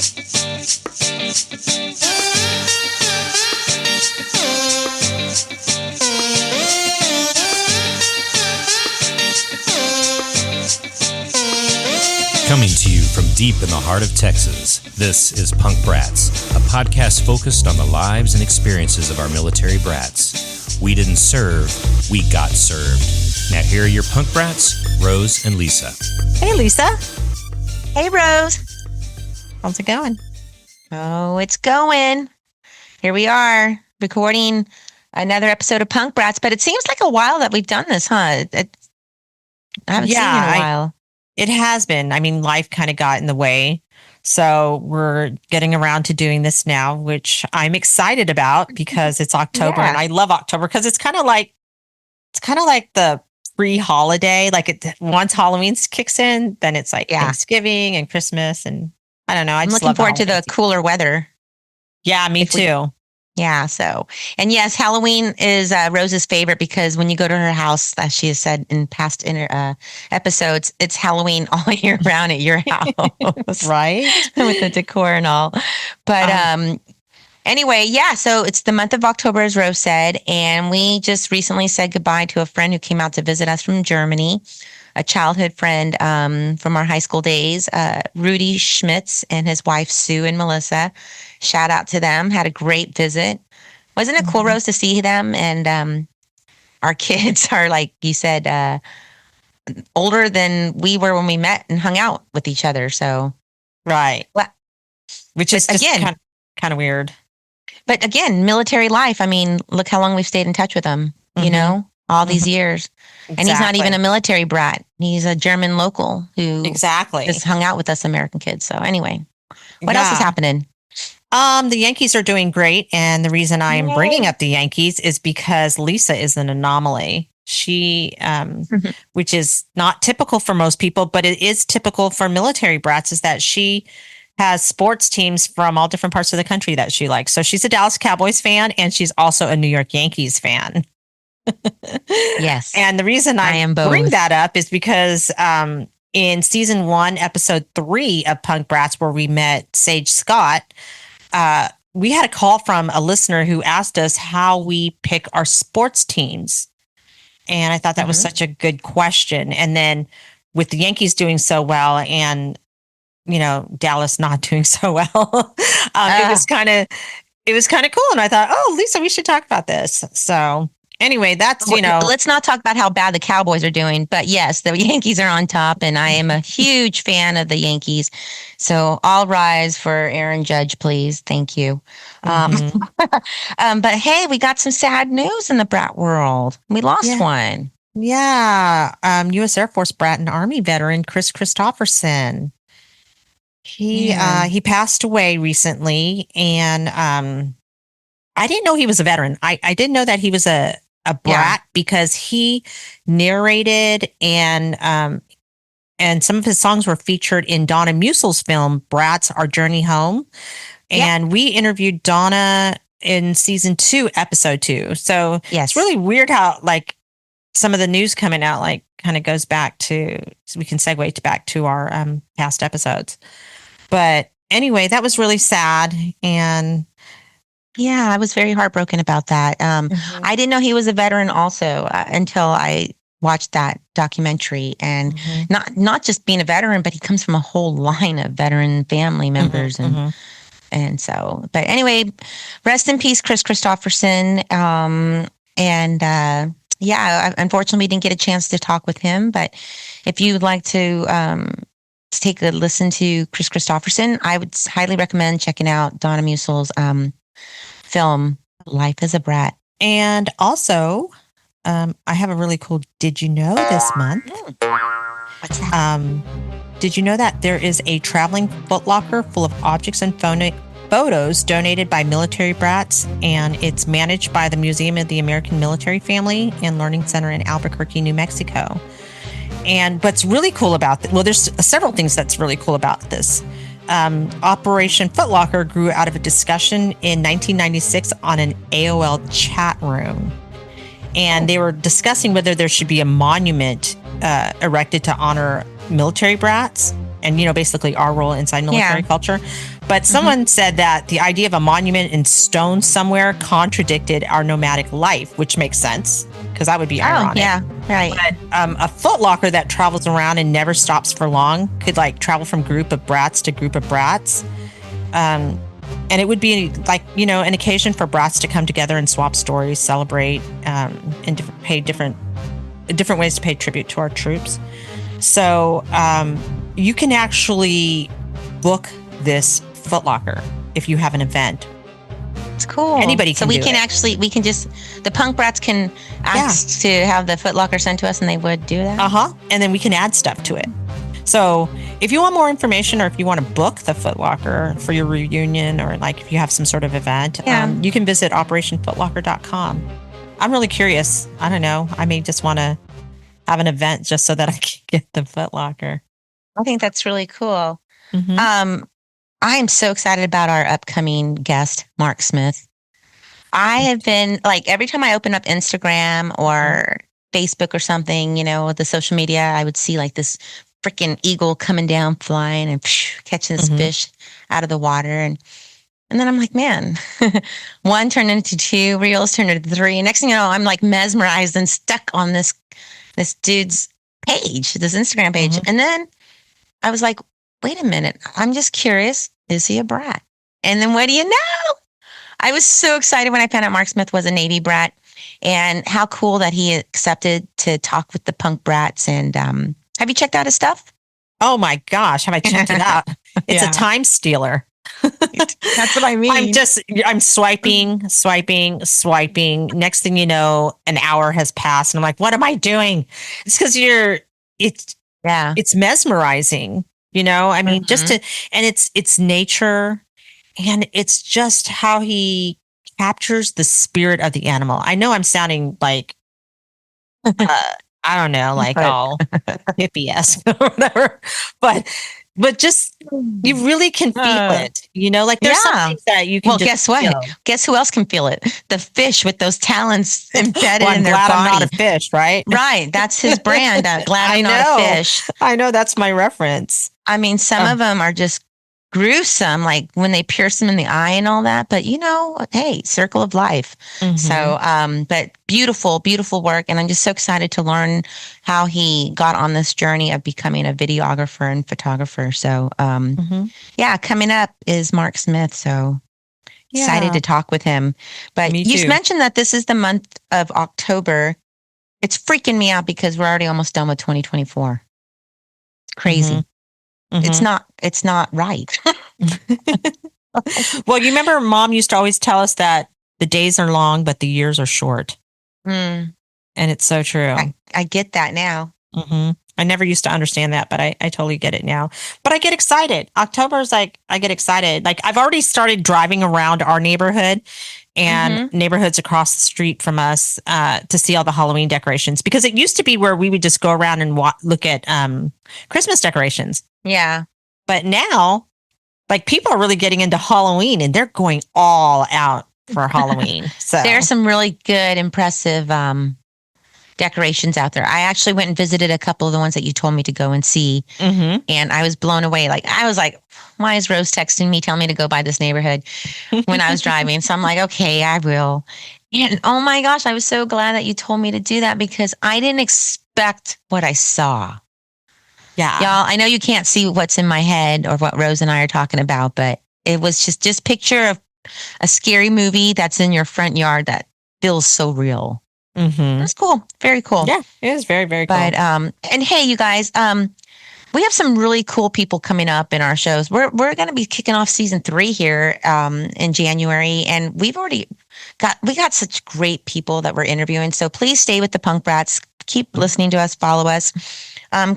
Coming to you from deep in the heart of Texas, this is Punk Brats, a podcast focused on the lives and experiences of our military brats. We didn't serve, we got served. Now here are your Punk Brats, Rose and Lisa. Hey, Lisa. Hey, Rose. How's it going? Oh, it's going. Here we are, recording another episode of Punk Brats, but it seems like a while that we've done this, huh? I haven't seen it in a while. It has been. I mean, life kind of got in the way. So we're getting around to doing this now, which I'm excited about because it's October and I love October because it's kind of like the pre-holiday. Like once Halloween kicks in, then it's like Thanksgiving and Christmas. And I don't know. I'm looking forward to the cooler weather. Yeah, me too. Yeah. So, and yes, Halloween is Rose's favorite because when you go to her house, as she has said in past episodes, it's Halloween all year round at your house. Right. With the decor and all. But anyway, yeah. So it's the month of October, as Rose said. And we just recently said goodbye to a friend who came out to visit us from Germany, a childhood friend from our high school days, Rudy Schmitz and his wife, Sue and Melissa. Shout out to them. Had a great visit. Wasn't it cool, Rose, to see them? And our kids are, like you said, older than we were when we met and hung out with each other. So, right. Which is just kind of weird. But again, military life. I mean, look how long we've stayed in touch with them, you know, all these years. Exactly. And he's not even a military brat. He's a German local who just hung out with us American kids. So anyway, what else is happening? The Yankees are doing great. And the reason I am bringing up the Yankees is because Lisa is an anomaly. She, which is not typical for most people, but it is typical for military brats, is that she has sports teams from all different parts of the country that she likes. So she's a Dallas Cowboys fan and she's also a New York Yankees fan. Yes. And the reason I bring that up is because in season 1, episode 3 of Punk Brats, where we met Sage Scott, we had a call from a listener who asked us how we pick our sports teams. And I thought that was such a good question. And then with the Yankees doing so well and, you know, Dallas not doing so well, it was kind of cool. And I thought, oh, Lisa, we should talk about this. So anyway, that's, let's not talk about how bad the Cowboys are doing, but yes, the Yankees are on top and I am a huge fan of the Yankees. So all rise for Aaron Judge, please. Thank you. But hey, we got some sad news in the brat world. We lost one. Yeah. U.S. Air Force brat and Army veteran, Chris Christopherson. He passed away recently and, I didn't know he was a veteran. I didn't know that he was a brat because he narrated and some of his songs were featured in Donna Musel's film Brats: Our Journey Home. And we interviewed Donna in season 2, episode 2. So it's really weird how like some of the news coming out like kind of goes back to, so we can segue back to our past episodes. But anyway, that was really sad. And yeah, I was very heartbroken about that. I didn't know he was a veteran also until I watched that documentary, and not just being a veteran, but he comes from a whole line of veteran family members. And so, but anyway, rest in peace, Chris Christopherson. Unfortunately we didn't get a chance to talk with him, but if you would like to take a listen to Chris Christopherson, I would highly recommend checking out Donna Musel's film Life as a Brat. And also I have a really cool did you know this month. What's that? Did you know that there is a traveling footlocker full of objects and photos donated by military brats, and it's managed by the Museum of the American Military Family and Learning Center in Albuquerque, New Mexico. And what's really cool about there's several things that's really cool about this. Operation Footlocker grew out of a discussion in 1996 on an AOL chat room. And they were discussing whether there should be a monument erected to honor military brats. and basically our role inside military Yeah. culture. But someone said that the idea of a monument in stone somewhere contradicted our nomadic life, which makes sense because that would be ironic. Yeah, right. But a footlocker that travels around and never stops for long could like travel from group of brats to group of brats. And it would be like, an occasion for brats to come together and swap stories, celebrate, and pay different ways to pay tribute to our troops. So you can actually book this footlocker if you have an event. It's cool. Anybody so can we do can it. actually, the punk brats can ask to have the footlocker sent to us, and they would do that. And then we can add stuff to it. So if you want more information, or if you want to book the footlocker for your reunion, or like if you have some sort of event, you can visit operationfootlocker.com. I'm really curious. I don't know. I may just want to have an event just so that I can get the footlocker. I think that's really cool. I am so excited about our upcoming guest, Mark Smith. I have been like, every time I open up Instagram or Facebook or something, the social media, I would see like this freaking eagle coming down, flying and catching this fish out of the water. And then I'm like, man, one turned into 2 reels, turned into 3. And next thing you know, I'm like mesmerized and stuck on this dude's page, this Instagram page. And then I was like, wait a minute, I'm just curious, is he a brat? And then what do you know? I was so excited when I found out Mark Smith was a Navy brat, and how cool that he accepted to talk with the punk brats. And have you checked out his stuff? Oh my gosh, have I checked it out? It's a time stealer. That's what I mean. I'm swiping. Next thing you know, an hour has passed, and I'm like, what am I doing? It's because it's mesmerizing, I mean, and it's nature, and it's just how he captures the spirit of the animal. I know I'm sounding like, I don't know, like all hippie-esque or whatever, but just, you really can feel it, like there's some things that you can guess what? feel. Guess who else can feel it? The fish with those talons embedded in their body. I'm not a fish, right? Right. That's his brand. Glad I'm not a fish. I know, that's my reference. I mean, some of them are just gruesome, like when they pierce them in the eye and all that. But hey, circle of life. So, but beautiful, beautiful work. And I'm just so excited to learn how he got on this journey of becoming a videographer and photographer. So, coming up is Mark Smith. So excited to talk with him. But you mentioned that this is the month of October. It's freaking me out because we're already almost done with 2024. It's crazy. It's not right. Well, you remember Mom used to always tell us that the days are long, but the years are short. And it's so true. I get that now. I never used to understand that, but I totally get it now. But I get excited. October is like, I get excited. Like, I've already started driving around our neighborhood and neighborhoods across the street from us to see all the Halloween decorations, because it used to be where we would just go around and look at Christmas decorations. Yeah. But now, like, people are really getting into Halloween, and they're going all out for Halloween. So there are some really good, impressive decorations out there. I actually went and visited a couple of the ones that you told me to go and see. And I was blown away. Like, I was like, why is Rose texting me, telling me to go by this neighborhood when I was driving? So I'm like, okay, I will. And oh my gosh, I was so glad that you told me to do that, because I didn't expect what I saw. Yeah. Y'all, I know you can't see what's in my head or what Rose and I are talking about, but it was just picture of a scary movie that's in your front yard that feels so real. That's cool. Very cool. Yeah, it is very, very cool. But, and hey, you guys, we have some really cool people coming up in our shows. We're going to be kicking off season 3 here in January, and we got such great people that we're interviewing. So please stay with the Punk Brats. Keep listening to us. Follow us.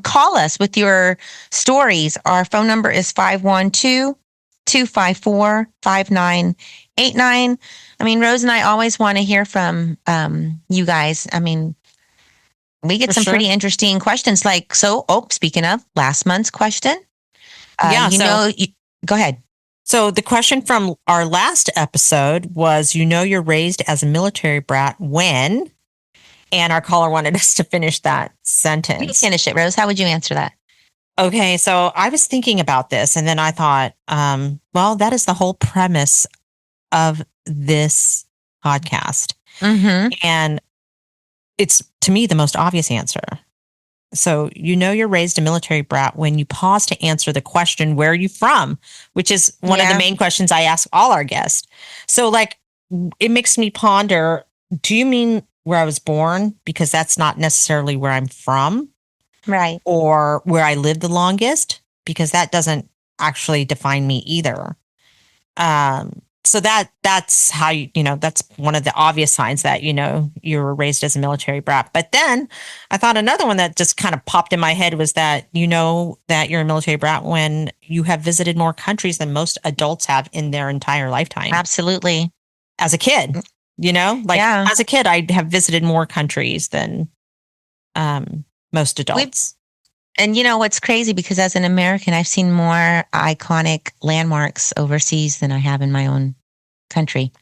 Call us with your stories. Our phone number is 512-254-5989. I mean, Rose and I always want to hear from you guys. I mean, we get some pretty interesting questions. Like, speaking of last month's question, go ahead. So the question from our last episode was, you're raised as a military brat when? And our caller wanted us to finish that sentence. You finish it, Rose. How would you answer that? Okay, so I was thinking about this and then I thought, well, that is the whole premise of this podcast. Mm-hmm. And it's to me the most obvious answer. So, you're raised a military brat when you pause to answer the question, where are you from? Which is one of the Yeah. main questions I ask all our guests. So, like, it makes me ponder, do you mean where I was born? Because that's not necessarily where I'm from, Right. or where I lived the longest, because that doesn't actually define me either. So that's how that's one of the obvious signs that you were raised as a military brat. But then I thought another one that just kind of popped in my head was that that you're a military brat when you have visited more countries than most adults have in their entire lifetime. Absolutely. As a kid, Yeah. as a kid, I have visited more countries than most adults. And what's crazy, because as an American, I've seen more iconic landmarks overseas than I have in my own country.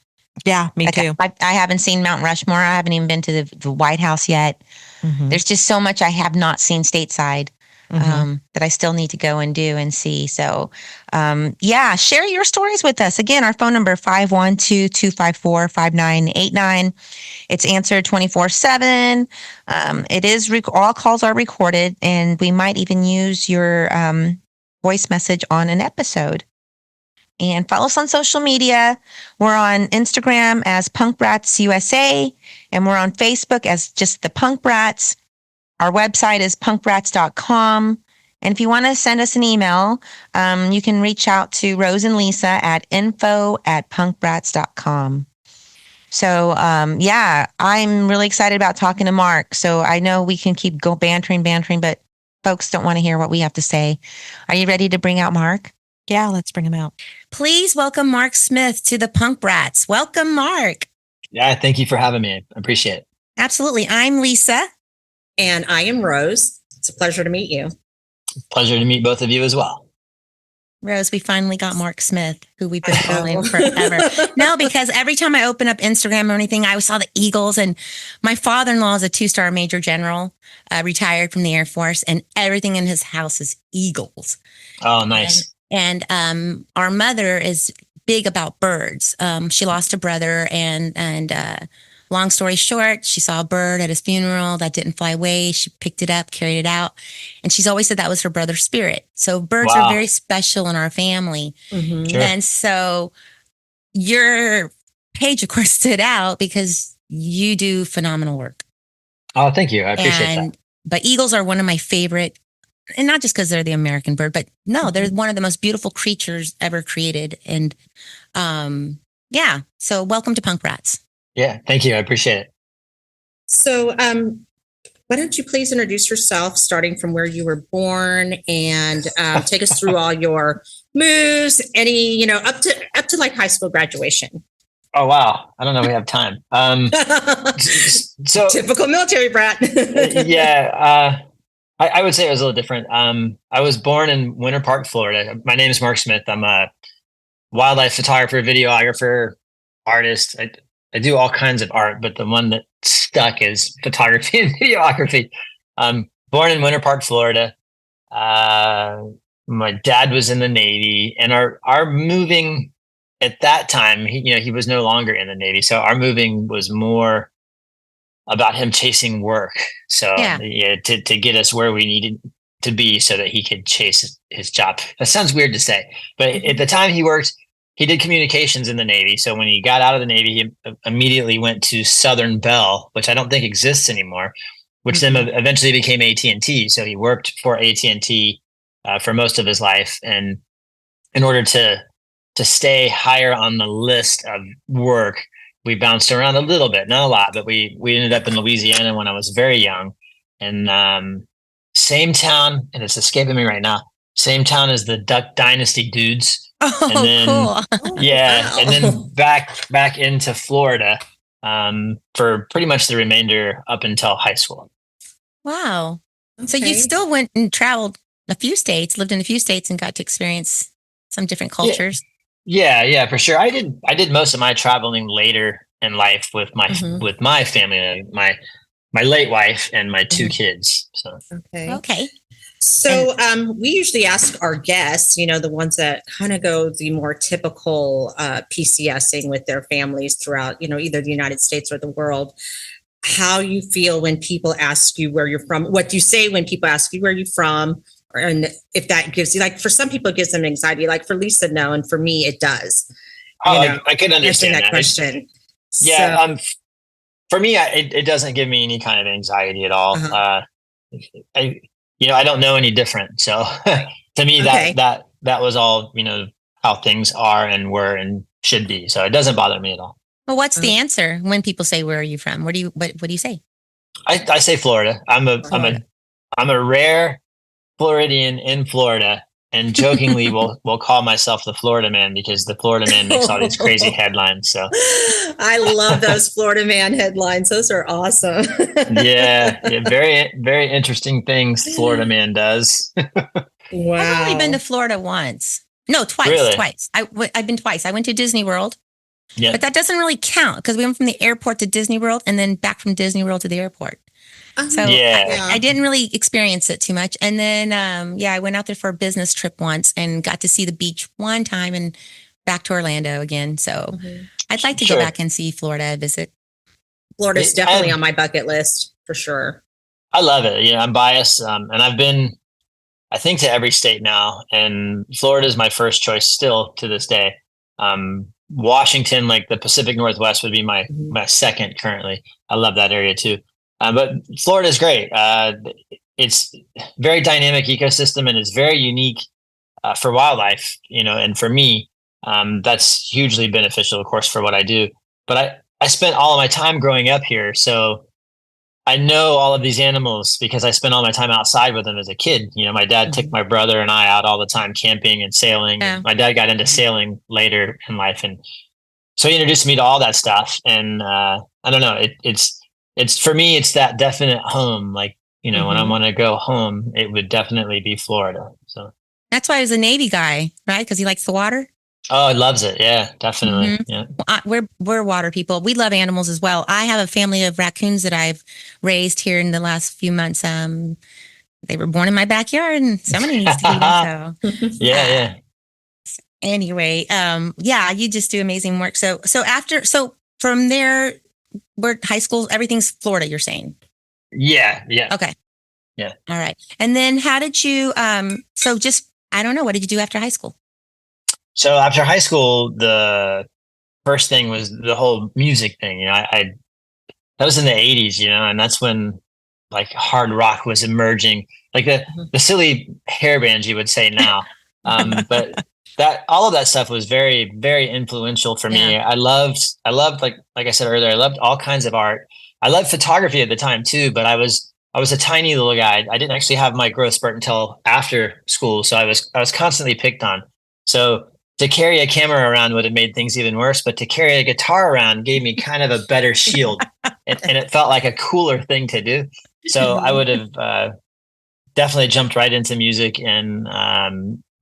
Yeah, me too. I haven't seen Mount Rushmore. I haven't even been to the White House yet. Mhm. There's just so much I have not seen stateside Mhm. that I still need to go and do and see. So, share your stories with us. Again, our phone number, 512-254-5989. It's answered 24/7. It is all calls are recorded, and we might even use your voice message on an episode. And follow us on social media. We're on Instagram as Punk Brats USA, and we're on Facebook as just the Punk Brats. Our website is punkbrats.com. And if you want to send us an email, you can reach out to Rose and Lisa at info@punkbrats.com. So, I'm really excited about talking to Mark. So I know we can keep bantering, but folks don't want to hear what we have to say. Are you ready to bring out Mark? Yeah, let's bring him out. Please welcome Mark Smith to the Punk Brats. Welcome, Mark. Yeah, thank you for having me. I appreciate it. Absolutely. I'm Lisa. And I am Rose. It's a pleasure to meet you. Pleasure to meet both of you as well. Rose, we finally got Mark Smith, who we've been calling forever. No, because every time I open up Instagram or anything, I saw the Eagles. And my father-in-law is a 2-star major general, retired from the Air Force, and everything in his house is Eagles. Oh, nice. And our mother is big about birds. She lost a brother, and long story short, she saw a bird at his funeral that didn't fly away. She picked it up, carried it out, and she's always said that was her brother's spirit. So birds are very special in our family. Mm-hmm. Sure. And so your page, of course, stood out because you do phenomenal work. Oh, thank you. I appreciate that. But eagles are one of my favorite, and not just because they're the American bird, but no, they're one of the most beautiful creatures ever created. And so welcome to Punk Brats. Yeah, thank you. I appreciate it. So, why don't you please introduce yourself, starting from where you were born, and take us through all your moves, any, up to like high school graduation. Oh, wow. I don't know if we have time. So typical military brat. I would say it was a little different. I was born in Winter Park, Florida. My name is Mark Smith. I'm a wildlife photographer, videographer, artist. I do all kinds of art, but the one that stuck is photography and videography. Born in Winter Park, Florida. My dad was in the Navy, and our moving at that time, he was no longer in the Navy. So our moving was more about him chasing work. So to get us where we needed to be so that he could chase his job. That sounds weird to say, but at the time he did communications in the Navy. So when he got out of the Navy, he immediately went to Southern Bell, which I don't think exists anymore, which then eventually became AT&T. So he worked for AT&T for most of his life. And in order to stay higher on the list of work, we bounced around a little bit, not a lot, but we ended up in Louisiana when I was very young. And same town, and it's escaping me right now, same town as the Duck Dynasty dudes. Oh, and then, cool. Yeah. Wow. And then back into Florida for pretty much the remainder up until high school. Wow. Okay. So you still went and traveled a few states, lived in a few states, and got to experience some different cultures. Yeah, for sure. I did most of my traveling later in life with my family, my late wife and my two kids. So Okay. So we usually ask our guests, the ones that kind of go the more typical PCSing with their families throughout, either the United States or the world, how you feel when people ask you where you're from, what do you say when people ask you where you're from, and if that gives you, like, for some people it gives them anxiety, like for Lisa, no, and for me it does. I can understand that question. Yeah. So, for me, it doesn't give me any kind of anxiety at all. I don't know any different. So to me, that was all, how things are and were and should be. So it doesn't bother me at all. Well, what's the answer when people say, where are you from? What do you say? I say Florida. I'm a rare Floridian in Florida, and jokingly we'll call myself the Florida Man because the Florida Man makes all these crazy headlines. So I love those Florida Man headlines. Those are awesome. yeah, very, very interesting things Florida Man does. Wow. I've only been to Florida once. No, twice. Really? Twice. I've been twice. I went to Disney World. Yeah. But that doesn't really count because we went from the airport to Disney World and then back from Disney World to the airport. So I didn't really experience it too much. And then, I went out there for a business trip once and got to see the beach one time and back to Orlando again. So I'd like to go back and see Florida, visit. Florida's definitely on my bucket list for sure. I love it. Yeah, I'm biased. And I've been, I think, to every state now. And Florida is my first choice still to this day. Washington, like the Pacific Northwest, would be my second currently. I love that area too. But Florida is great. It's very dynamic ecosystem and it's very unique for wildlife, and for me, that's hugely beneficial, of course, for what I do. But I spent all of my time growing up here. So I know all of these animals because I spent all my time outside with them as a kid. My dad took my brother and I out all the time camping and sailing. Yeah. My dad got into sailing later in life. And so he introduced me to all that stuff. And I don't know, it's for me, it's that definite home. Like, when I want to go home, it would definitely be Florida. So that's why I was a Navy guy, right? Because he likes the water. Oh, he loves it. Yeah, definitely. Yeah. We're water people. We love animals as well. I have a family of raccoons that I've raised here in the last few months. They were born in my backyard and somebody needs to feed them. So yeah. Anyway, you just do amazing work. So from there, we're high school, everything's Florida, you're saying? Yeah. Okay. Yeah. All right. And then how did you, I don't know, what did you do after high school? So after high school, the first thing was the whole music thing. That was in the 80s, and that's when like hard rock was emerging, like the silly hair bands you would say now. But all of that stuff was very, very influential for me. I loved like I said earlier, I loved all kinds of art. I loved photography at the time too, but I was a tiny little guy. I didn't actually have my growth spurt until after school, so I was constantly picked on. So to carry a camera around would have made things even worse, but to carry a guitar around gave me kind of a better shield, and it felt like a cooler thing to do. So I would have definitely jumped right into music and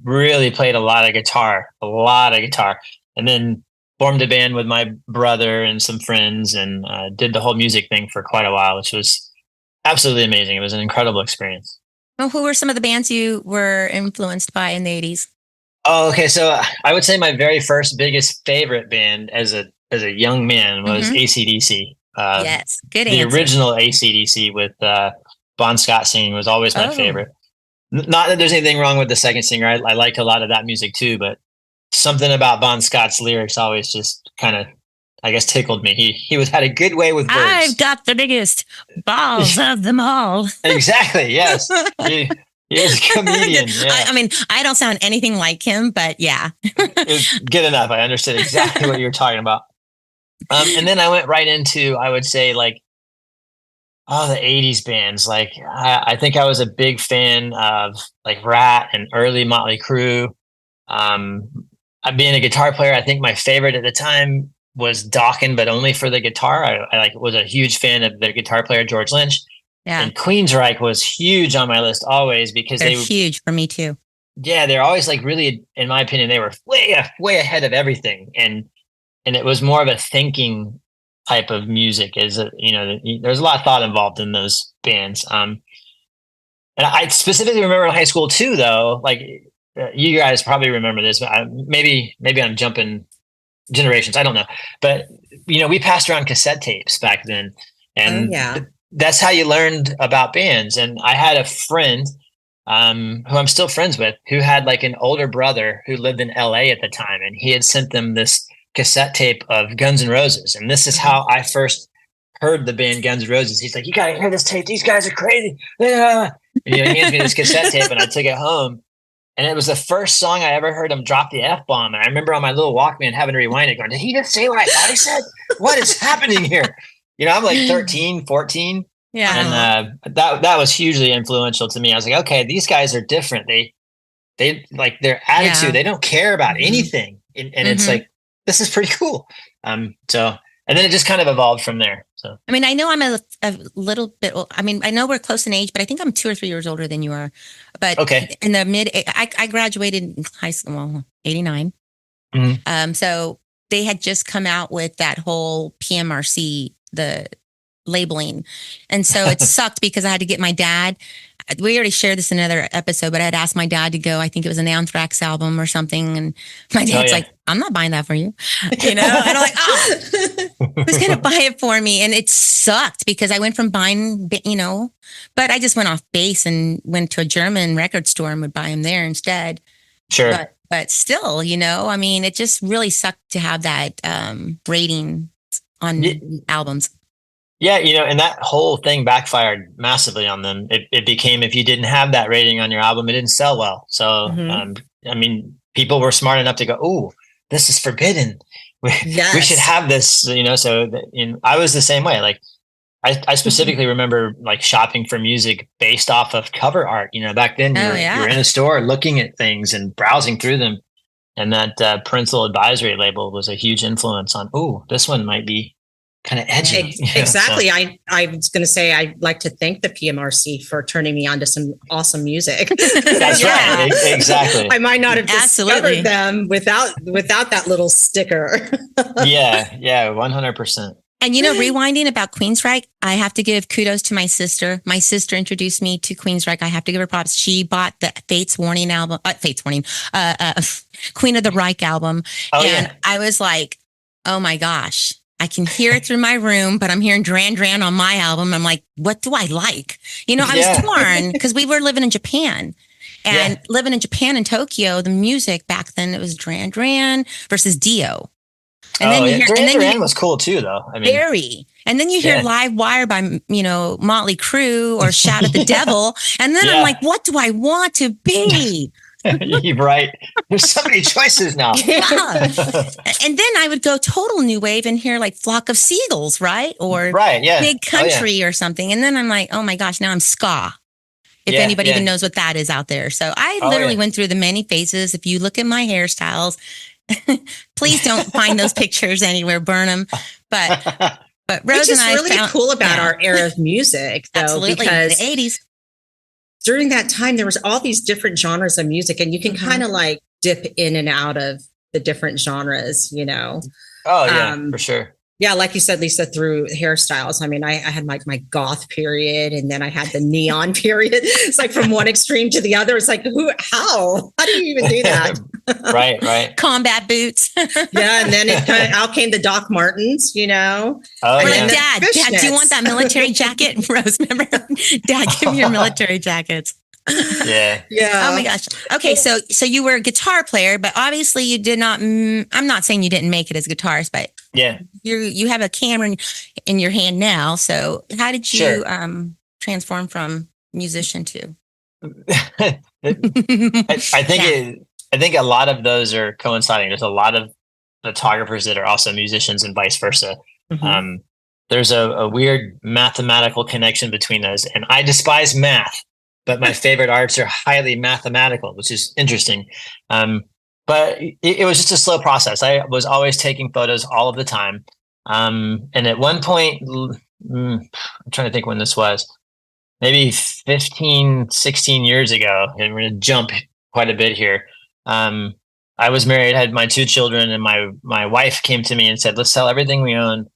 really played a lot of guitar, and then formed a band with my brother and some friends and did the whole music thing for quite a while, which was absolutely amazing. It was an incredible experience. Well, who were some of the bands you were influenced by in the 80s? Oh, okay. So I would say my very first biggest favorite band as a young man was AC/DC. Yes, good answer. The original AC/DC with Bon Scott singing was always my favorite. Not that there's anything wrong with the second singer. I liked a lot of that music too, but something about Bon Scott's lyrics always just kind of, I guess, tickled me. He had a good way with words. I've got the biggest balls of them all. Exactly. Yes. He's a comedian. Yeah. I mean, I don't sound anything like him, but yeah. It's good enough. I understood exactly what you were talking about. And then I went right into, I would say, like, the 80s bands. Like, I think I was a big fan of like Rat and early Motley Crue. Being a guitar player, I think my favorite at the time was Dokken, but only for the guitar. I was a huge fan of the guitar player George Lynch. Yeah. And Queensryche was huge on my list always because they're huge for me too. Yeah, they're always like really, in my opinion, they were way ahead of everything, and it was more of a thinking type of music. There's a lot of thought involved in those bands. And And I specifically remember in high school too, though, like you guys probably remember this, but maybe I'm jumping generations. I don't know. But, we passed around cassette tapes back then. And that's how you learned about bands. And I had a friend who I'm still friends with, who had like an older brother who lived in LA at the time. And he had sent them this cassette tape of Guns N' Roses. And this is how I first heard the band Guns N' Roses. He's like, you gotta hear this tape. These guys are crazy. And, he hands me this cassette tape, and I took it home. And it was the first song I ever heard him drop the F-bomb. And I remember on my little Walkman having to rewind it going, did he just say what I thought he said? What is happening here? I'm like 13, 14. Yeah. And that was hugely influential to me. I was like, okay, these guys are different. They like their attitude. They don't care about anything. And it's like, this is pretty cool. And then it just kind of evolved from there. So, I mean, I know I'm a little bit, I mean, I know we're close in age, but I think I'm 2 or 3 years older than you are. But in the I graduated in high school, 89. So they had just come out with that whole PMRC, the labeling. And so it sucked because I had to get my dad. We already shared this in another episode, but I had asked my dad to go. I think it was an Anthrax album or something. And my dad's like, I'm not buying that for you. And I'm like, who's going to buy it for me? And it sucked because I went from buying, but I just went off base and went to a German record store and would buy them there instead. Sure. But still, I mean, it just really sucked to have that rating on albums. Yeah, and that whole thing backfired massively on them. It became, if you didn't have that rating on your album, it didn't sell well. So, I mean, people were smart enough to go, "Oh, this is forbidden. We should have this." So I was the same way. Like, I specifically remember like shopping for music based off of cover art. Back then you're in a store looking at things and browsing through them, and that parental advisory label was a huge influence on. Oh, this one might be kind of edgy. Exactly. So. I was going to say, I'd like to thank the PMRC for turning me on to some awesome music. That's right. Exactly. I might not have discovered them without that little sticker. Yeah. 100%. And rewinding about Queensryche, I have to give kudos to my sister. My sister introduced me to Queensryche. I have to give her props. She bought the Fates Warning album, Queen of the Reich album. I was like, oh my gosh. I can hear it through my room, but I'm hearing Duran Duran on my album. I'm like, what do I like? I was torn because we were living in Japan. And living in Japan in Tokyo, the music back then, it was Duran Duran versus Dio. And then you hear, Duran Duran was cool too, though. I mean, very. And then you hear Live Wire by, Motley Crue or Shout at the Devil. And then I'm like, what do I want to be? You're right. There's so many choices now. Yeah. And then I would go total new wave and hear like Flock of Seagulls, right? Or Big Country or something. And then I'm like, oh my gosh, now I'm ska. If anybody even knows what that is out there. So I literally went through the many phases. If you look at my hairstyles, please don't find those pictures anywhere, burn them. But Rose Which is really cool about our era of music, though, absolutely, because the 80s. During that time, there was all these different genres of music, and you can kind of like dip in and out of the different genres, Oh yeah, for sure. Yeah, like you said, Lisa, through hairstyles. I mean, I had my goth period, and then I had the neon period. It's like from one extreme to the other. It's like, how do you even do that? Right. Combat boots. Yeah, and then out came the Doc Martens, Oh, like, Dad, do you want that military jacket? Rose, remember? Dad, give me your military jackets. Yeah. Oh my gosh. Okay, so you were a guitar player, but obviously you did not. I'm not saying you didn't make it as a guitarist, but you have a camera in your hand now. So how did you transform from musician to? I think a lot of those are coinciding. There's a lot of photographers that are also musicians and vice versa. Mm-hmm. There's a weird mathematical connection between those, and I despise math. But my favorite arts are highly mathematical, which is interesting. But it was just a slow process. I was always taking photos all of the time. And at one point, I'm trying to think when this was, maybe 15, 16 years ago, and we're going to jump quite a bit here. I was married, had my 2 children, and my wife came to me and said, let's sell everything we own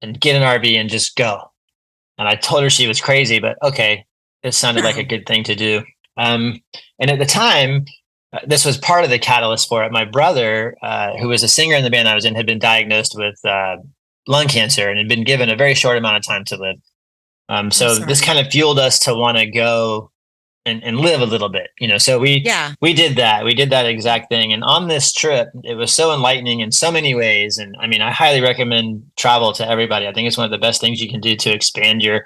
and get an RV and just go. And I told her she was crazy, but okay. it sounded like a good thing to do. And at the time, this was part of the catalyst for it. My brother, who was a singer in the band I was in, had been diagnosed with lung cancer and had been given a very short amount of time to live. So this kind of fueled us to want to go and live a little bit, so we did that exact thing. And on this trip, it was so enlightening in so many ways. And I mean, I highly recommend travel to everybody. I think it's one of the best things you can do to expand your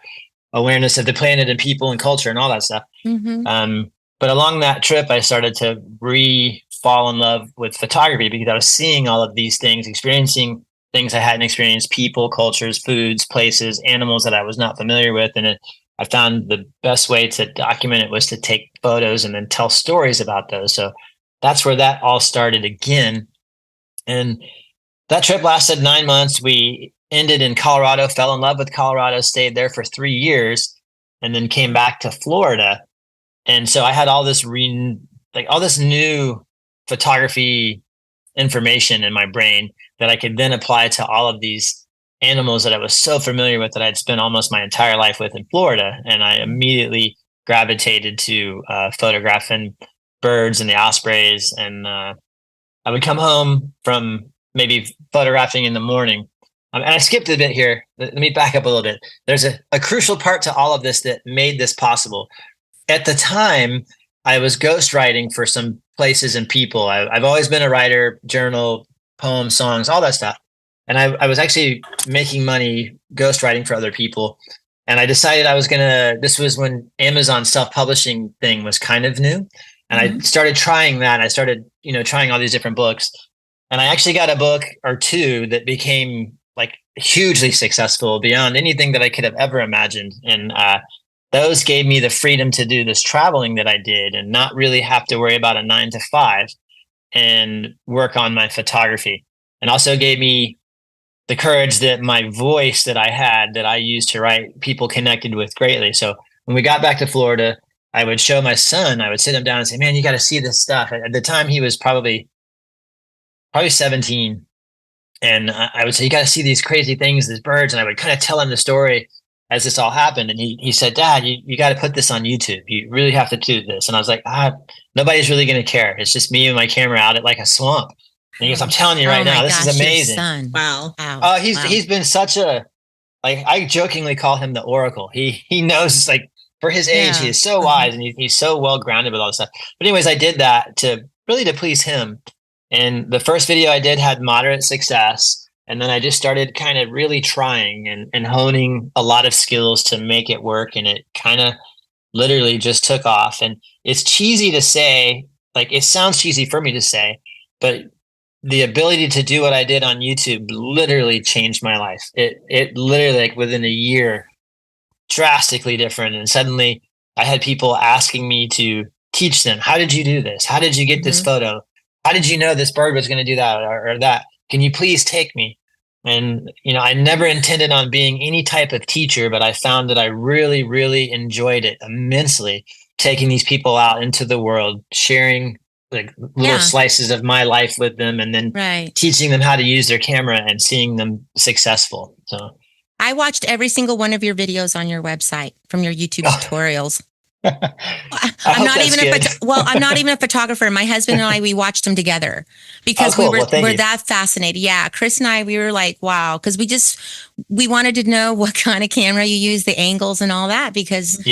awareness of the planet and people and culture and all that stuff. But along that trip, I started to fall in love with photography because I was seeing all of these things, experiencing things I hadn't experienced, people, cultures, foods, places, animals that I was not familiar with. And I found the best way to document it was to take photos and then tell stories about those. So that's where that all started again. And that trip lasted 9 months. We ended in Colorado, fell in love with Colorado, stayed there for 3 years, and then came back to Florida. And so I had all this new photography information in my brain that I could then apply to all of these animals that I was so familiar with that I'd spent almost my entire life with in Florida. And I immediately gravitated to photographing birds and the ospreys. And I would come home from maybe photographing in the morning. And I skipped a bit here. Let me back up a little bit. There's a crucial part to all of this that made this possible. At the time, I was ghostwriting for some places and people. I've always been a writer, journal, poems, songs, all that stuff. And I was actually making money ghostwriting for other people. And I decided this was when Amazon self-publishing thing was kind of new. And I started trying that. I started, trying all these different books. And I actually got a book or two that became like hugely successful beyond anything that I could have ever imagined. And those gave me the freedom to do this traveling that I did and not really have to worry about a 9 to 5 and work on my photography. And also gave me the courage that my voice that I had, that I used to write, people connected with greatly. So when we got back to Florida, I would show my son, I would sit him down and say, man, you got to see this stuff. At the time he was probably 17. And I would say, you got to see these crazy things, these birds. And I would kind of tell him the story as this all happened. And he said, Dad, you got to put this on YouTube. You really have to do this. And I was like, nobody's really going to care. It's just me and my camera out at like a swamp. And he goes, I'm telling you right now, this is amazing. Wow. Oh, he's been such I jokingly call him the Oracle. He knows, like, for his age, he is so wise and he's so well grounded with all this stuff. But anyways, I did that to please him. And the first video I did had moderate success. And then I just started kind of really trying and honing a lot of skills to make it work. And it kind of literally just took off. And it's cheesy to say, like, it sounds cheesy for me to say, but the ability to do what I did on YouTube literally changed my life. It literally, like, within a year, drastically different. And suddenly I had people asking me to teach them, how did you do this? How did you get this photo? How did you know this bird was going to do that or that? Can you please take me? And, I never intended on being any type of teacher, but I found that I really, really enjoyed it immensely, taking these people out into the world, sharing like little slices of my life with them, and then teaching them how to use their camera and seeing them successful. So I watched every single one of your videos on your website from your YouTube tutorials. I'm not even a photographer. My husband and I, we watched them together because we were that fascinated. Yeah. Chris and I, we were like, wow. Cause we wanted to know what kind of camera you use, the angles and all that, because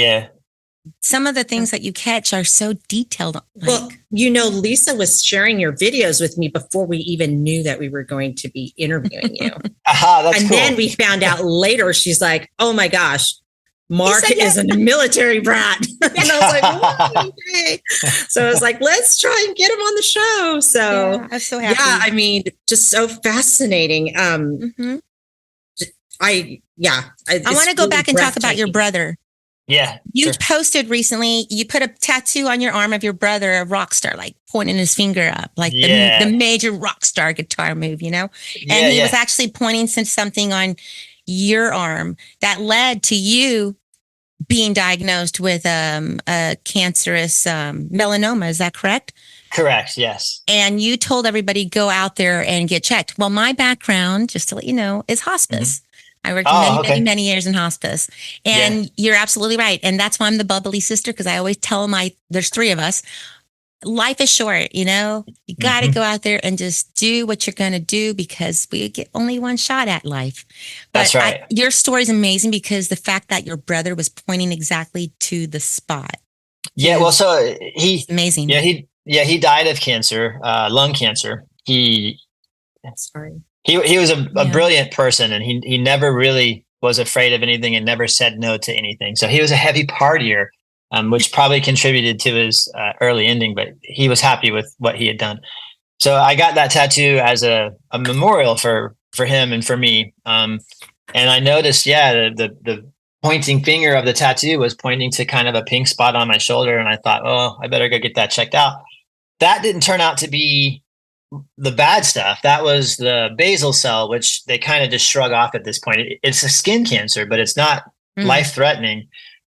some of the things that you catch are so detailed. Well, Lisa was sharing your videos with me before we even knew that we were going to be interviewing you. That's and cool. Then we found out later, she's like, oh my gosh, Mark is a military brat. And I was like, what? Okay. So I was like, let's try and get him on the show. So I'm so happy. Yeah, I mean, just so fascinating. I want to go back and talk about your brother. Yeah. You posted recently, you put a tattoo on your arm of your brother, a rock star, like pointing his finger up, like the major rock star guitar move, And he was actually pointing to something on your arm that led to you being diagnosed with a cancerous melanoma. Is that correct? Correct. Yes. And you told everybody go out there and get checked. Well, my background, just to let you know, is hospice. I worked many years in hospice. And you're absolutely right. And that's why I'm the bubbly sister, because I always tell there's three of us. Life is short, you got to go out there and just do what you're going to do, because we get only one shot at life. But that's right. Your story is amazing, because the fact that your brother was pointing exactly to the spot. Yeah. Well, so amazing. Yeah. He died of cancer, lung cancer. Sorry. He was a brilliant person, and he never really was afraid of anything and never said no to anything. So he was a heavy partier, which probably contributed to his early ending, but he was happy with what he had done. So I got that tattoo as a memorial for him and for me. And I noticed, the pointing finger of the tattoo was pointing to kind of a pink spot on my shoulder. And I thought, oh, I better go get that checked out. That didn't turn out to be the bad stuff. That was the basal cell, which they kind of just shrug off at this point. It's a skin cancer, but it's not life-threatening.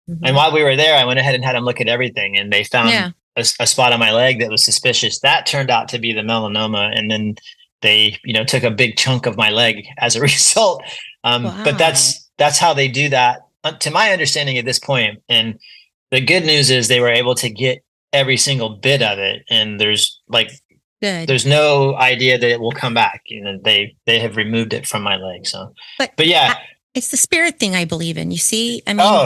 Mm-hmm. And while we were there, I went ahead and had them look at everything, and they found a spot on my leg that was suspicious. That turned out to be the melanoma, and then they, took a big chunk of my leg as a result. But that's how they do that, to my understanding at this point. And the good news is they were able to get every single bit of it, and there's no idea that it will come back. They have removed it from my leg. So, but yeah, it's the spirit thing I believe in. You see, I mean,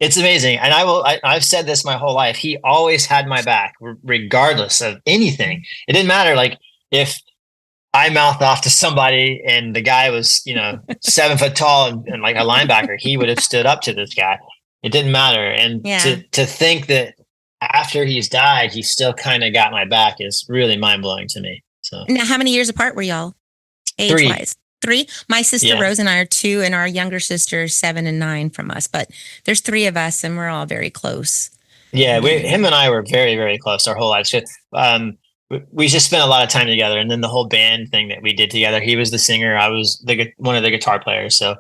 it's amazing. And I've said this my whole life. He always had my back, regardless of anything. It didn't matter. Like if I mouthed off to somebody and the guy was, 7 foot tall and like a linebacker, he would have stood up to this guy. It didn't matter. And to think that after he's died, he still kind of got my back is really mind blowing to me. So now, how many years apart were y'all? Age-wise? 3. My sister Rose and I are 2, and our younger sister is 7 and 9 from us. But there's 3 of us, and we're all very close. Yeah, him and I were very, very close our whole lives. We just spent a lot of time together, and then the whole band thing that we did together. He was the singer, I was one of the guitar players. So,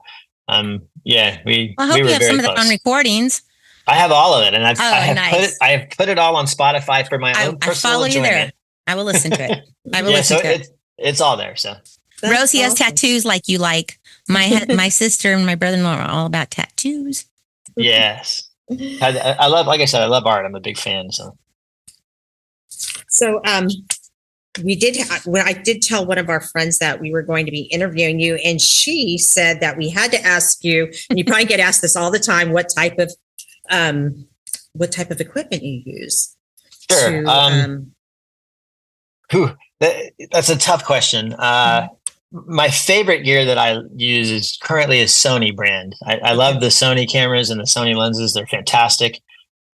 we I hope we were you have very some of close. the on recordings. I have all of it, and I have put it all on Spotify for my own personal enjoyment. I will listen to it. I will listen to it. It's all there. So Rosie has tattoos like you like. My sister and my brother-in-law are all about tattoos. Yes, I love. Like I said, I love art. I'm a big fan. So we did. I did tell one of our friends that we were going to be interviewing you, and she said that we had to ask you. And you probably get asked this all the time: what type of equipment you use? Sure. That's a tough question. My favorite gear that I use is currently a Sony brand. I love the Sony cameras and the Sony lenses. They're fantastic.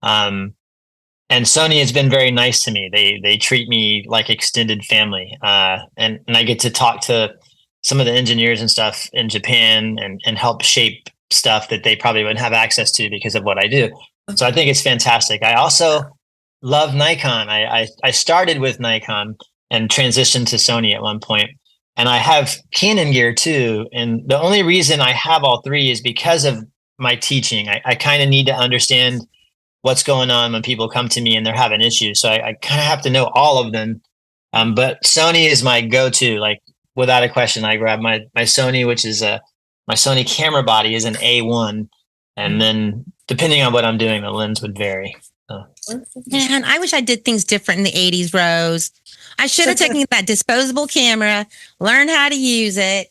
And Sony has been very nice to me. They treat me like extended family. And I get to talk to some of the engineers and stuff in Japan and help shape stuff that they probably wouldn't have access to because of what I do. So I think it's fantastic. I also love Nikon. I started with Nikon and transitioned to Sony at one point. And I have Canon gear too. And the only reason I have all 3 is because of my teaching. I kind of need to understand what's going on when people come to me and they're having issues. So I kind of have to know all of them. But Sony is my go-to, like without a question. I grab my Sony, which is my Sony camera body is an A1. And then depending on what I'm doing, the lens would vary. Man, I wish I did things different in the 80s, Rose. I should have taken that disposable camera, learned how to use it.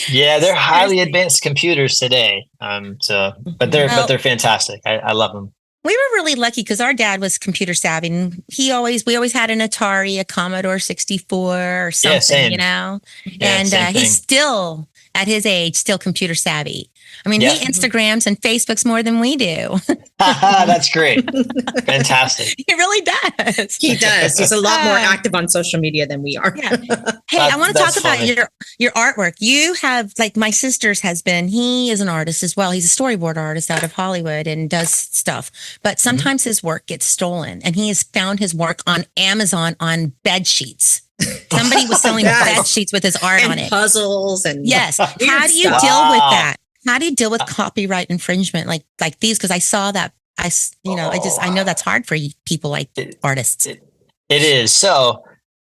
Yeah, they're highly advanced computers today. But they're fantastic. I love them. We were really lucky because our dad was computer savvy, and we always had an Atari, a Commodore 64 or something, same. And same he's still, at his age, still computer savvy. I mean, he Instagrams and Facebooks more than we do. That's great. Fantastic. He really does. He does. He's a lot more active on social media than we are. Yeah. Hey, I want to talk about your artwork. You have, like my sister's husband, he is an artist as well. He's a storyboard artist out of Hollywood and does stuff. But sometimes his work gets stolen, and he has found his work on Amazon on bed sheets. Somebody was selling bed sheets with his art on it. Puzzles and yes. How do you deal with that? How do you deal with copyright infringement like these? Because I saw that I know that's hard for people like artists. It is. So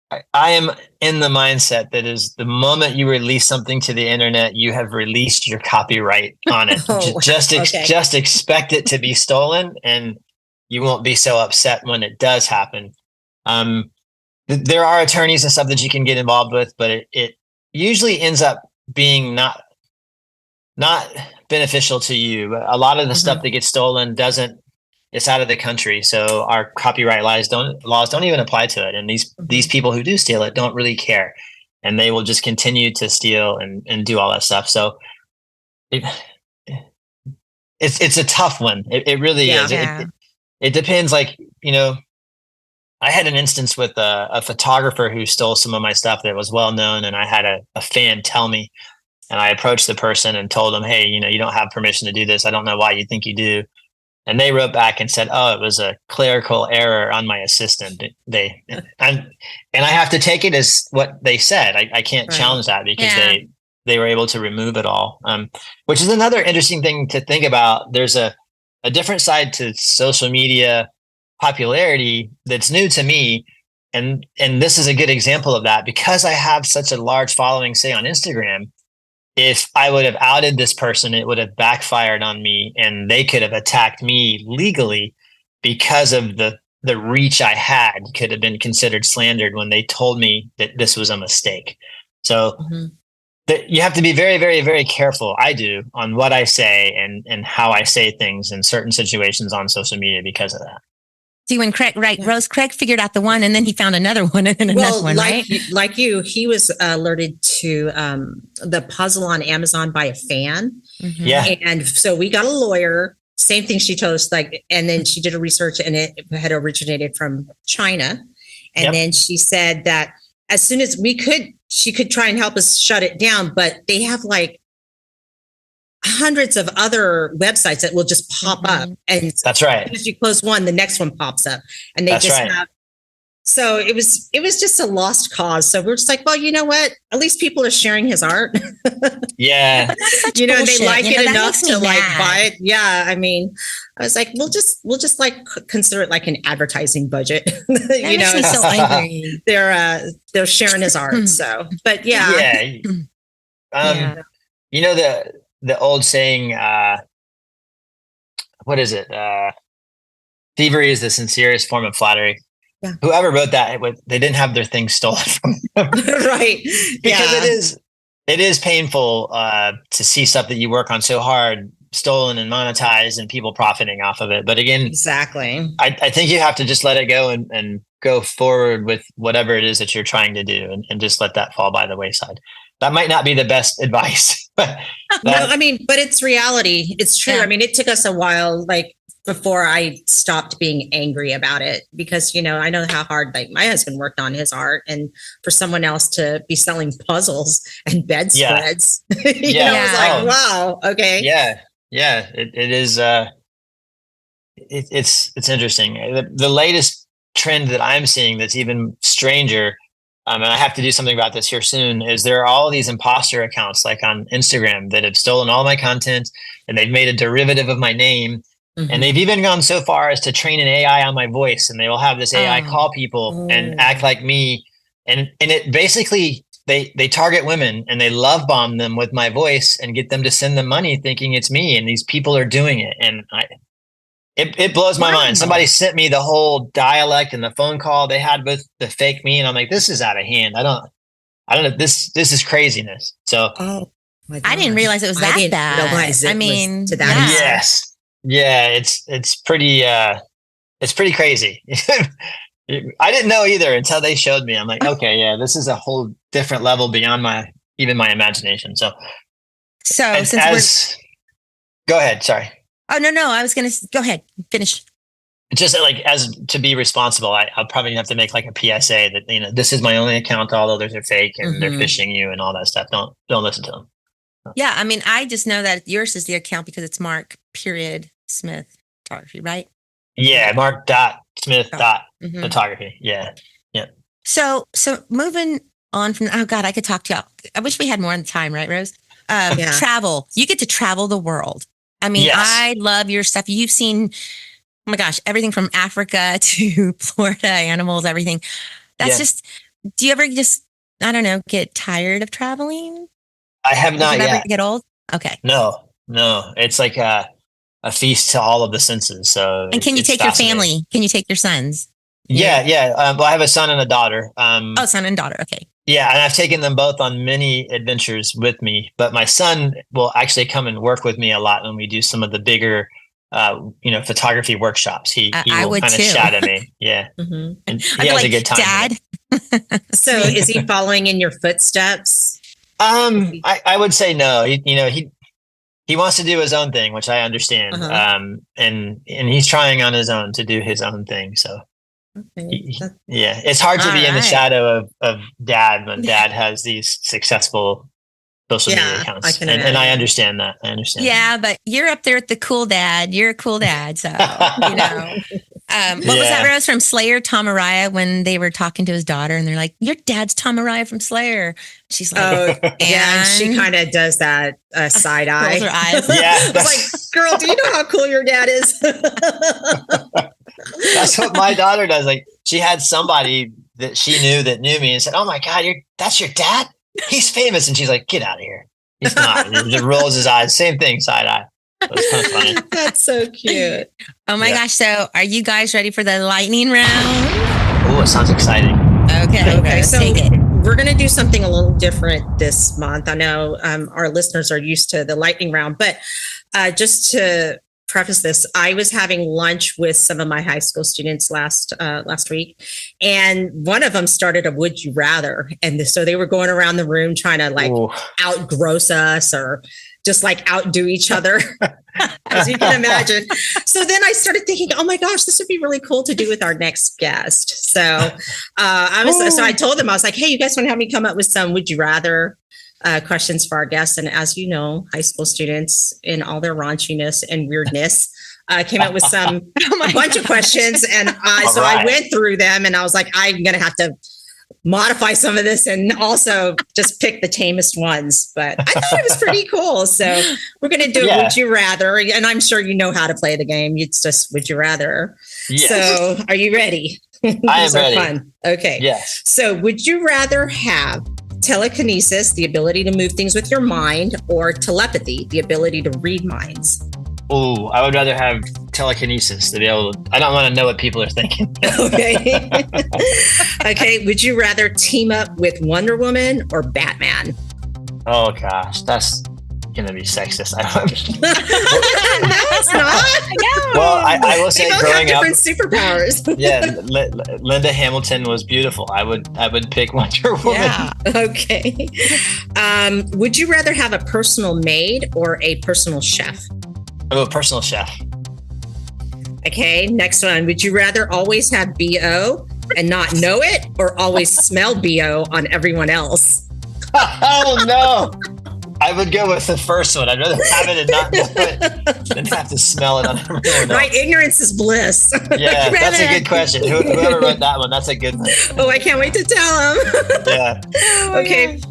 I am in the mindset that is the moment you release something to the internet, you have released your copyright on it. Just expect it to be stolen, and you won't be so upset when it does happen. There are attorneys and stuff that you can get involved with, but it usually ends up being not beneficial to you. A lot of the stuff that gets stolen it's out of the country, so our copyright laws don't even apply to it. And these people who do steal it don't really care, and they will just continue to steal and do all that stuff. So it's a tough one. It really is. It depends. Like, I had an instance with a photographer who stole some of my stuff that was well known, and I had a fan tell me, and I approached the person and told them, hey, you don't have permission to do this. I don't know why you think you do. And they wrote back and said, oh, it was a clerical error on my assistant. And I have to take it as what they said. I can't challenge that because they were able to remove it all. Which is another interesting thing to think about. There's a different side to social media popularity that's new to me. And this is a good example of that, because I have such a large following, say on Instagram. If I would have outed this person, it would have backfired on me, and they could have attacked me legally because of the reach I had. Could have been considered slandered when they told me that this was a mistake. So you have to be very, very, very careful. I do, on what I say and how I say things in certain situations on social media because of that. See, when Craig, Rose, Craig figured out the one, and then he found another one, and then another one, right? Like you, he was alerted to the puzzle on Amazon by a fan. Yeah. And so we got a lawyer, same thing she told us, and then she did a research, and it had originated from China. And then she said that as soon as she could try and help us shut it down, but they have hundreds of other websites that will just pop up, and that's right. As you close one, the next one pops up, and they have. So it was just a lost cause. So we're just like, well, you know what? At least people are sharing his art. Yeah, they like it enough to buy it. Yeah, I mean, I was like, we'll just consider it like an advertising budget. Makes me so angry. They're sharing his art. So, but yeah. The old saying, what is it? Thievery is the sincerest form of flattery. Yeah. Whoever wrote that, they didn't have their things stolen from them. Right. Because it is painful to see stuff that you work on so hard stolen and monetized and people profiting off of it. But again, exactly. I think you have to just let it go and go forward with whatever it is that you're trying to do, and just let that fall by the wayside. That might not be the best advice. No, I mean, but it's reality. It's true. Yeah. I mean, it took us a while, before I stopped being angry about it, because, I know how hard, my husband worked on his art, and for someone else to be selling puzzles and bedspreads, I was like, wow. Okay. Yeah. Yeah. It is, it's interesting. The latest trend that I'm seeing that's even stranger, and I have to do something about this here soon, is there are all these imposter accounts on Instagram that have stolen all my content, and they've made a derivative of my name. And they've even gone so far as to train an AI on my voice, and they will have this AI call people and act like me. And it basically, they target women, and they love bomb them with my voice and get them to send them money thinking it's me. And these people are doing it. And it blows my mind. Somebody sent me the whole dialect and the phone call they had with the fake me. And I'm like, this is out of hand. I don't know. This is craziness. So I didn't realize it was that bad. I mean, to that. Yes. Yeah, it's pretty crazy. I didn't know either until they showed me. I'm like, okay, yeah, this is a whole different level beyond my imagination. So go ahead. Sorry. Oh, no. I was going to go ahead. Finish. Just as to be responsible, I'll probably have to make a PSA that, this is my only account. All others are fake and they're phishing you and all that stuff. Don't listen to them. Yeah. I mean, I just know that yours is the account because it's Mark Smith photography, right? Yeah. Mark.Smith. Photography. Yeah. Yeah. So moving on from, oh God, I could talk to y'all. I wish we had more time, right, Rose? Travel. You get to travel the world. I mean, yes. I love your stuff. You've seen, oh my gosh, everything from Africa to Florida, animals, everything. That's just, do you ever just, I don't know, get tired of traveling? I have not Did you yet. ever get old? Okay. No. It's like a feast to all of the senses. So, And can you it's take your fascinating. family? Can you take your sons? Yeah. Well, I have a son and a daughter. Son and daughter. Okay. Yeah, and I've taken them both on many adventures with me. But my son will actually come and work with me a lot when we do some of the bigger, photography workshops. He I will would kind of too. shadow me. Yeah, Mhm. and I'd he be has a good time. Dad. So is he following in your footsteps? I would say no. He wants to do his own thing, which I understand. Uh-huh. And he's trying on his own to do his own thing. So. Okay. Yeah, it's hard to All be in the right. shadow of dad when dad has these successful social media Yeah, accounts. I can and I imagine. understand that. I understand. Yeah, but you're up there with the cool dad. You're a cool dad. So, you know. What was that, Yeah. Rose, from Slayer, Tom Araya, when they were talking to his daughter and they're like, your dad's Tom Araya from Slayer. She's like, Oh, yeah. And she and kind of does that side eye. rolls her eyes. Yeah, It's like, girl, do you know how cool your dad is? That's what my daughter does. Like, she had somebody that she knew that knew me and said, "Oh my God, that's your dad? He's famous." And she's like, "Get out of here. He's not." And he just rolls his eyes. Same thing, side eye. It was kind of funny. That's so cute. Oh my Yeah. gosh. So are you guys ready for the lightning round? Oh, it sounds exciting. Okay. Okay, Rose, so take it. we're going to do something a little different this month. I know our listeners are used to the lightning round, but just to preface this, I was having lunch with some of my high school students last week, and one of them started a "Would you rather," and so they were going around the room trying to like Ooh. outgross us or just like outdo each other, as you can imagine. So then I started thinking, oh my gosh, this would be really cool to do with our next guest. So I told them, I was like, hey, you guys want to have me come up with some "Would you rather" questions for our guests? And as you know, high school students in all their raunchiness and weirdness came up with a bunch of questions. And I went through them and I was like, I'm going to have to modify some of this and also just pick the tamest ones. But I thought it was pretty cool. So we're going to do Yeah. Would You Rather. And I'm sure you know how to play the game. It's just Would You Rather. Yes. So are you ready? I am ready. Fun. Okay. Yes. So would you rather have telekinesis, the ability to move things with your mind, or telepathy, the ability to read minds? Ooh, I would rather have telekinesis to be able to. I don't want to know what people are thinking. Okay. Okay. Would you rather team up with Wonder Woman or Batman? Oh gosh, that's gonna be sexist. I don't. No, it's not. Well, I will say, They both growing have up, different superpowers. yeah, Linda Hamilton was beautiful. I would pick Wonder Woman. Yeah. Okay. Would you rather have a personal maid or a personal chef? Oh, personal chef. Okay. Next one. Would you rather always have BO and not know it, or always smell BO on everyone else? Oh no! I would go with the first one. I'd rather have it and not know it than have to smell it on everyone else. Right. Ignorance is bliss. Yeah, that's a good question. Whoever wrote that one, that's a good one. Oh, I can't wait to tell him. Yeah. Okay.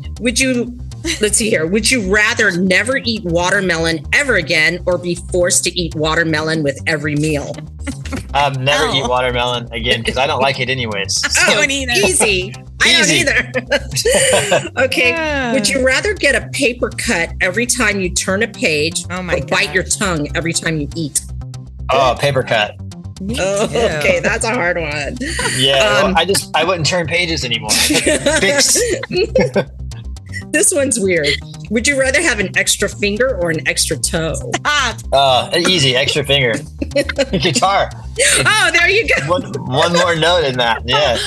Let's see here. Would you rather never eat watermelon ever again, or be forced to eat watermelon with every meal? Never eat watermelon again because I don't like it anyways. I don't either. Easy. I don't Easy. either. Okay. Would you rather get a paper cut every time you turn a page, Oh my or bite gosh. your tongue every time you eat? Oh, paper cut. Oh, okay. That's a hard one. Yeah, I wouldn't turn pages anymore. Fixed. This one's weird. Would you rather have an extra finger or an extra toe? Easy, extra finger. Guitar. Oh, there you go. One more note in that. Yeah,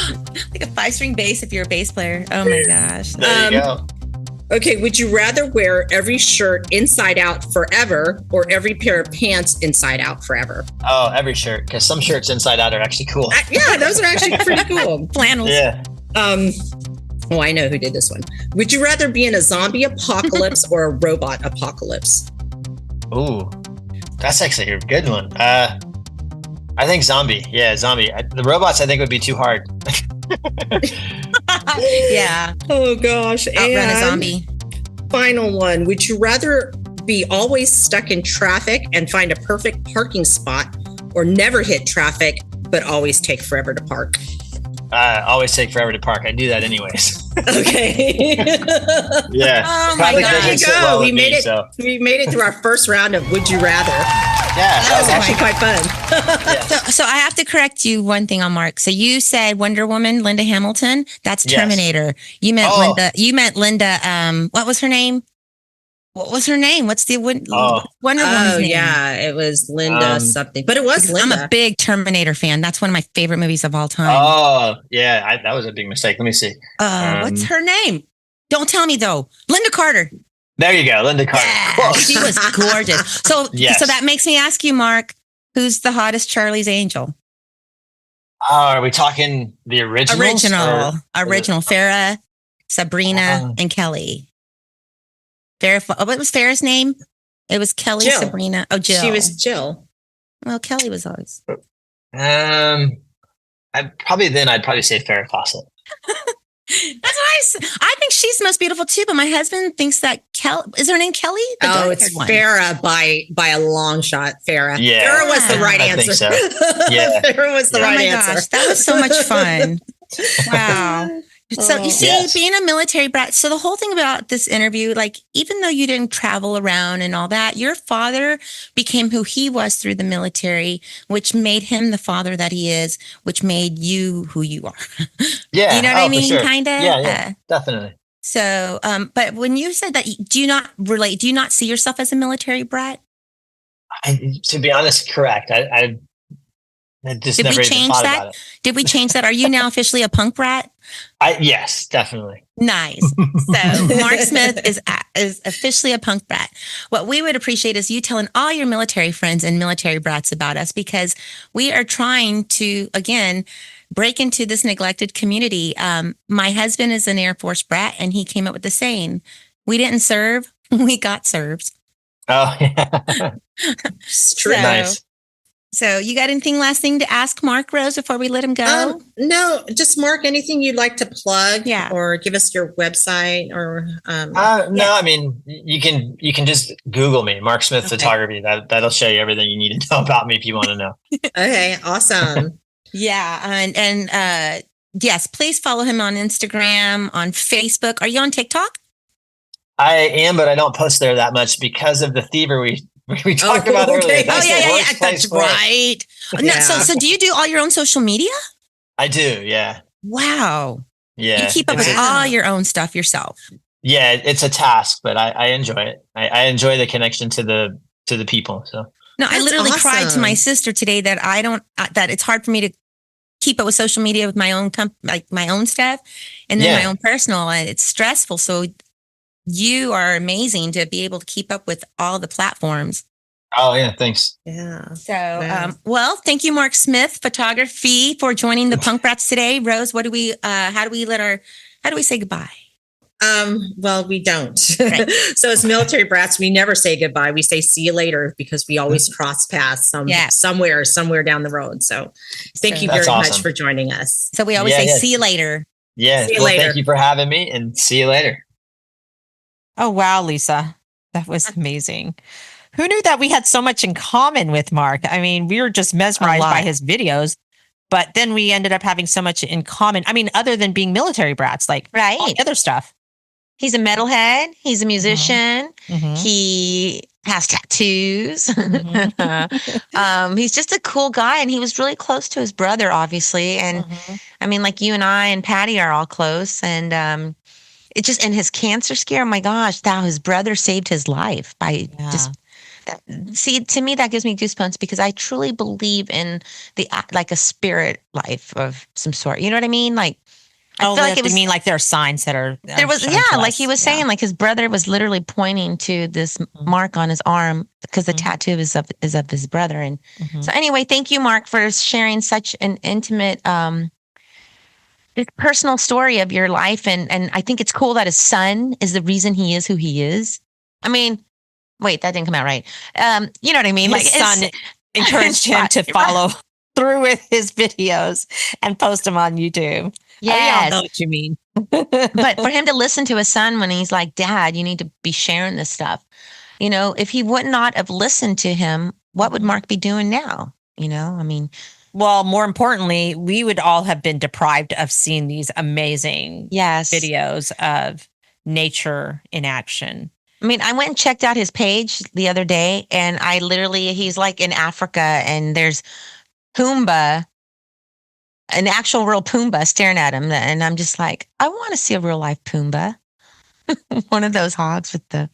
Like a 5-string bass if you're a bass player. Oh my gosh. there you go. Okay, would you rather wear every shirt inside out forever, or every pair of pants inside out forever? Oh, every shirt, because some shirts inside out are actually cool. Yeah, those are actually pretty cool. Flannels. Yeah. Oh, I know who did this one. Would you rather be in a zombie apocalypse or a robot apocalypse? Ooh, that's actually a good one. I think zombie. Yeah, zombie. The robots, I think, would be too hard. Yeah. Oh gosh. Outrun a And zombie. final one. Would you rather be always stuck in traffic and find a perfect parking spot, or never hit traffic but always take forever to park? always take forever to park. I do that anyways. Okay. Yeah. Oh my Probably God. doesn't There you sit go. well We with made me, it. So We made it through our first round of Would You Rather. yeah, That was that's actually quite fun. Yeah. So I have to correct you one thing on Mark. So you said Wonder Woman, Linda Hamilton. That's Yes. Terminator. You meant Oh. Linda. You meant Linda. What was her name? What was her name? What's the Wonder Oh. Woman's name? Yeah, it was Linda something, but it was Because Linda. I'm a big Terminator fan. That's one of my favorite movies of all time. Oh, yeah. That was a big mistake. Let me see. What's her name? Don't tell me though. Linda Carter. There you go, Linda Carter. Yeah, Close. she was gorgeous. So, Yes. so that makes me ask you, Mark, who's the hottest Charlie's Angel? Are we talking the originals? Original. Farrah, Sabrina, and Kelly. Farrah, what was Farrah's name? It was Kelly, Jill. Sabrina. Oh, Jill. She was Jill. Well, Kelly was always. I'd probably say Farrah Fawcett. That's nice. I think she's the most beautiful too, but my husband thinks that is her name Kelly? The It's dark-haired one. Farrah by a long shot. Farrah. Yeah. Farrah was the right I answer. think so. Yeah. Farrah was the Oh right my answer. gosh, that was so much fun. Wow. So you see, Yes. being a military brat, so the whole thing about this interview, like, even though you didn't travel around and all that, your father became who he was through the military, which made him the father that he is, which made you who you are. Yeah. You know what I for mean? sure. Kind of. Yeah, definitely. So, but when you said that, do you not see yourself as a military brat? To be honest, correct. I just Did we never even change thought that? about it. Did we change that? Are you now officially a punk brat? Yes, definitely. Nice. So Mark Smith is officially a punk brat. What we would appreciate is you telling all your military friends and military brats about us, because we are trying to, again, break into this neglected community. My husband is an Air Force brat, and he came up with the saying, "We didn't serve, we got served." Oh, yeah. It's true. So- Nice. So you got anything last thing to ask Mark, Rose, before we let him go? No, just Mark, anything you'd like to plug Yeah. or give us your website or No, I mean, you can just Google me, Mark Smith Okay. Photography. That'll show you everything you need to know about me if you want to know. Okay, awesome. Yeah. And yes, please follow him on Instagram, on Facebook. Are you on TikTok? I am, but I don't post there that much because of the thiever we talked about okay. earlier. Oh, That's the yeah. worst place That's for it. right. No, Yeah. so do you do all your own social media? I do, yeah. Wow. Yeah. You keep up It's with a- all your own stuff yourself. Yeah, it's a task, but I enjoy it. I enjoy the connection to the people. So No, I That's literally cried to awesome. my sister today that that it's hard for me to keep up with social media with my own my own stuff, and then Yeah. my own personal, and it's stressful. So you are amazing to be able to keep up with all the platforms. oh yeah, thanks. Yeah. So, Wow. well, thank you, Mark Smith Photography, for joining the Punk Brats today. Rose, how do we say goodbye? Well, we don't. Right. So as military brats, we never say goodbye. We say see you later because we always cross paths Yeah. somewhere down the road. So thank you That's very much awesome. for joining us. So we always Yeah, say, yeah. see you later. Yeah. See you Well, later. thank you for having me, and see you later. Oh, wow, Lisa. That was amazing. Who knew that we had so much in common with Mark? I mean, we were just mesmerized by lot. his videos, but then we ended up having so much in common. I mean, other than being military brats, like all Right. the other stuff. He's a metalhead. He's a musician. Mhm. He has tattoos. Mhm. He's just a cool guy, and he was really close to his brother, obviously. And Mhm. I mean, like you and I and Patty are all close, and it just and his cancer scare. Oh my gosh, how his brother saved his life by Yeah. just. See, to me, that gives me goosebumps because I truly believe in like a spirit life of some sort. You know what I mean? Like, I Oh, feel like it was. you mean like there are signs that are There was, shown yeah, to like us. he was Yeah. saying, like his brother was literally pointing to this mark on his arm because the Mhm. tattoo is of his brother. And Mhm. so, anyway, thank you, Mark, for sharing such an intimate, this personal story of your life. And I think it's cool that his son is the reason he is who he is. I mean, wait, that didn't come out right. You know what I mean? His son encouraged him to Right. follow through with his videos and post them on YouTube. We all Yes. know what you mean. But for him to listen to his son when he's like, Dad, you need to be sharing this stuff. You know, if he would not have listened to him, what would Mark be doing now? You know, I mean, Well, more importantly, we would all have been deprived of seeing these amazing videos of nature in action. I mean, I went and checked out his page the other day, and he's like in Africa, and there's Pumbaa, an actual real Pumbaa staring at him. And I'm just like, I want to see a real life Pumbaa. One of those hogs with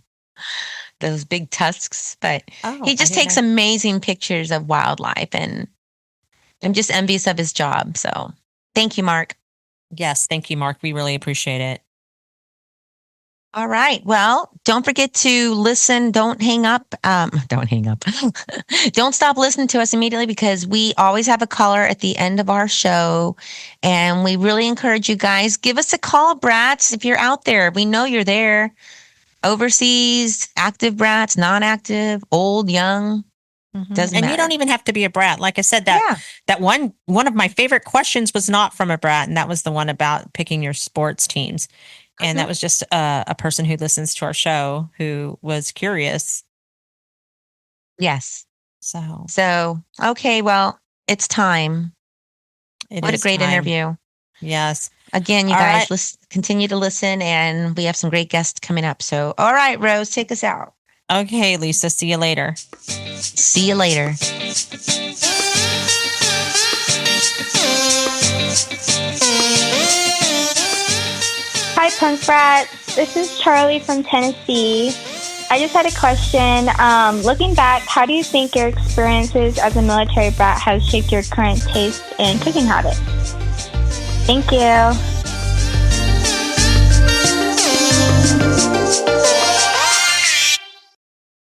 those big tusks. But he just takes amazing pictures of wildlife, and I'm just envious of his job. So thank you, Mark. Yes, thank you, Mark. We really appreciate it. All right. Well, don't forget to listen. Don't hang up. Don't hang up. Don't stop listening to us immediately, because we always have a caller at the end of our show. And we really encourage you guys, give us a call, brats, if you're out there. We know you're there. Overseas, active brats, non-active, old, young. Doesn't matter. You don't even have to be a brat. Like I said, that one of my favorite questions was not from a brat, and that was the one about picking your sports teams. And that was just a person who listens to our show who was curious. Yes. So okay, well, it's time. What a great interview. Yes. Again, you guys, continue to listen, and we have some great guests coming up. So, all right, Rose, take us out. Okay, Lisa, see you later. See you later. Hi, Punk Brats. This is Charlie from Tennessee. I just had a question. Looking back, how do you think your experiences as a military brat has shaped your current taste in cooking habits? Thank you.